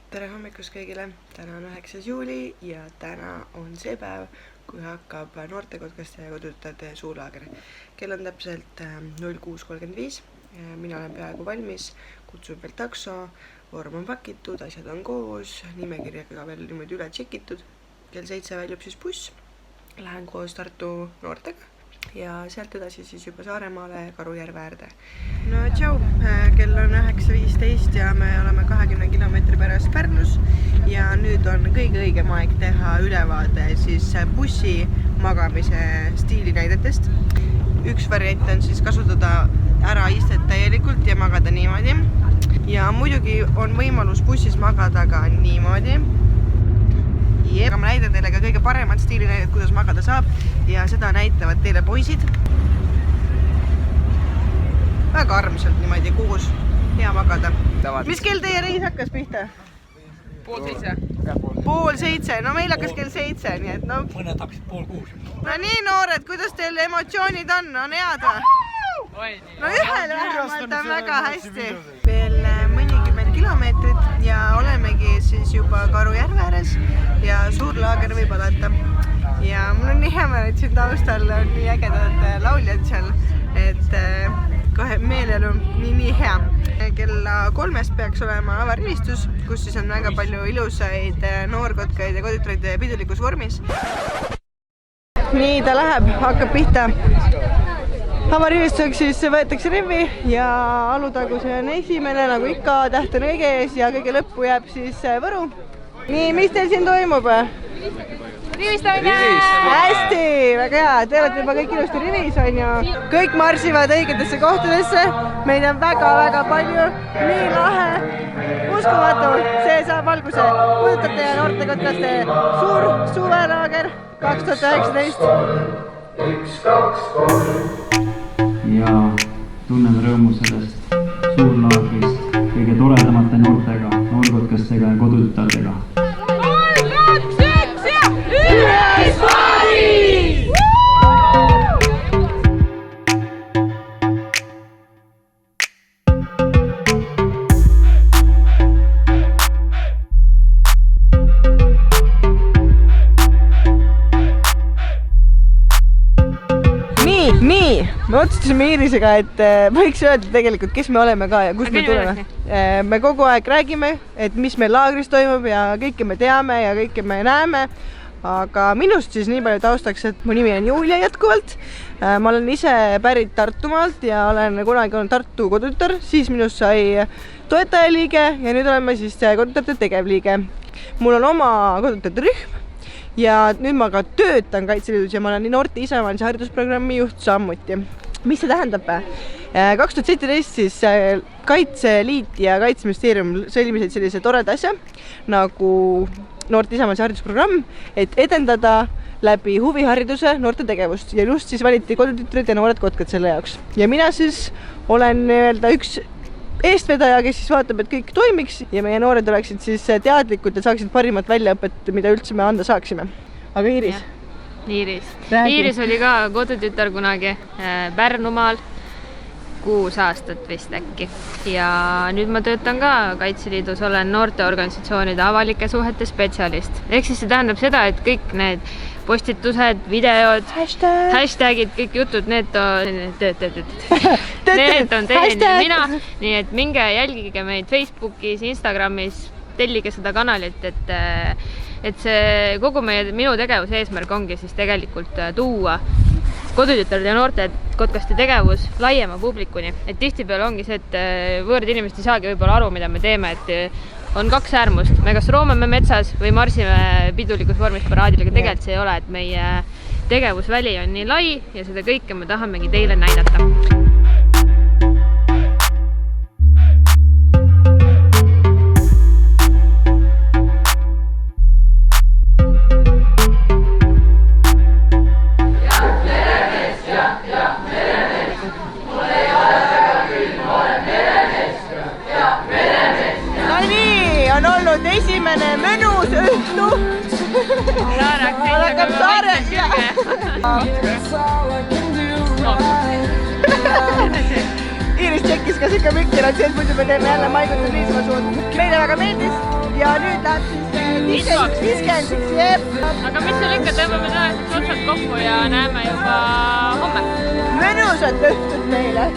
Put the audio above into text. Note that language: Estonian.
Tere hommikust kõigile, täna on 9. juuli ja täna on see päev, kui hakkab noortekotkaste ja kodutajate suurlaager. Kell on täpselt 06.35, mina olen peaaegu valmis, kutsun veel takso, vorm on pakitud, asjad on koos, nimekirjaga veel niimoodi üle tšekitud. Kell 7 väljub siis buss, lähen koos Tartu noortega ja sealt edasi siis juba Saaremaale Karujärve äärde. No tšau, kell on 9.15 ja me oleme 20 kilomeetri pärast Pärnus ja nüüd on kõige õigem aeg teha ülevaade siis bussi magamise stiilinäidetest. Üks variant on siis kasutada ära istet täielikult ja magada niimoodi. Ja muidugi on võimalus bussis magada ka niimoodi. Aga ma näitan teile ka kõige paremad stiilinäidet, kuidas magada saab ja seda näitavad teile poisid. Väga armsalt niimoodi kuus, hea magada. Mis kell teie reis hakkas pihta? 6:30. 6:30, no meil hakkas kell 7, nii et no... Mõned hakkasid 5:30. No nii noored, kuidas teil emotsioonid on head? No ühel vähemalt on väga hästi. Veel mõnikümmend kilomeetrit ja olemegi siis juba Karujärve ääres ja suurlaager võib alata. Ja mul on nii hea meel, et siin taustal on nii ägedad lauljad seal, et kohe meelelu nii hea. Kella 3 peaks olema avarivistus, kus siis on väga palju ilusaid noorkotkaid ja kodutreid pidulikus vormis. Nii ta läheb, hakkab pihta. Avarivistuseks siis võetakse rivi ja alutaguse on esimene, nagu ikka, täht on kõige ees ja kõige lõppu jääb siis Võru. Nii, mis teil siin toimub? Rivistamine! Hästi, väga hea, te olete juba kõik ilusti rivis, on ju. Kõik marsivad õigetesse kohtadesse, meid on väga palju, nii lahe, uskumatu, see saab alguse puudutate ja noortekotkaste suur suvelaager 2019. 1, 2, 3. Ja tunneme rõõmu sellest suurlaagrist kõige toredamate noortega, noorkotkastega ja kodutütardega. 3, 2, 1 ja üles Paris! Nii, me otsustasime Iirisega, et võiks öelda tegelikult, kes me oleme ka ja kust me tuleme. Me kogu aeg räägime, et mis meil laagris toimub ja kõike me teame ja kõike me näeme. Aga minust siis nii palju taustaks, et mu nimi on Julia jätkuvalt. Ma olen ise pärit Tartumaalt ja olen kunagi olnud Tartu kodutütar, siis minust sai toetajaliige ja nüüd oleme siis kodutütarte tegevliige. Mul on oma kodutütarte rühm. Ja nüüd ma ka töötan Kaitseliidus ja ma olen nii noorte isevalise haridusprogrammi juht sammuti. Mis see tähendab? 2017 siis Kaitseliit ja Kaitseministeerium sõlmisid sellise toreda asja nagu noorte isevalise haridusprogramm, et edendada läbi huvihariduse noorte tegevust ja just siis valiti kodutütred ja noored kotkad selle jaoks. Ja mina siis olen üks eestvedaja, kes siis vaatab, et kõik toimiks ja meie noored oleksid siis teadlikud ja saaksid parimat väljaõpet, mida üldse me anda saaksime. Aga Iiris? Iiris oli ka kodutütar kunagi Pärnumaal 6 aastat vist äkki. Ja nüüd ma töötan ka Kaitseliidus, olen noorteorganisatsioonide avalike suhete spetsialist. Ehk siis see tähendab seda, et kõik need postitused, videod, hashtagid, kõik jutud, need on teieni mina. Nii et minge jälgige meid Facebookis, Instagramis, tellige seda kanalit, et see kogu minu tegevuse eesmärk ongi siis tegelikult tuua kodutütarde ja noorte kotkaste tegevus laiema publikuni. Et tihtipeale ongi see, et võõrad inimesed ei saagi võib-olla aru, mida me teeme, et on 2 äärmust. Me kas roomame metsas või marsime pidulikus vormis paraadil, aga tegelikult see ei ole, et meie tegevusväli on nii lai ja seda kõike me tahamegi teile näidata. On olnud esimene mõnus õhtu. Hakkab Saarek Iiris tšekkis, kas ikka mükker on sees, muidu me teeme jälle maigutud niisama suud. Meile väga meeldis ja nüüd läheb siis viskendsiks, jep. aga mis seal ikka, tõmbame tõenäoliselt otsad kokku ja näeme juba homme. Mõnusat õhtut meile!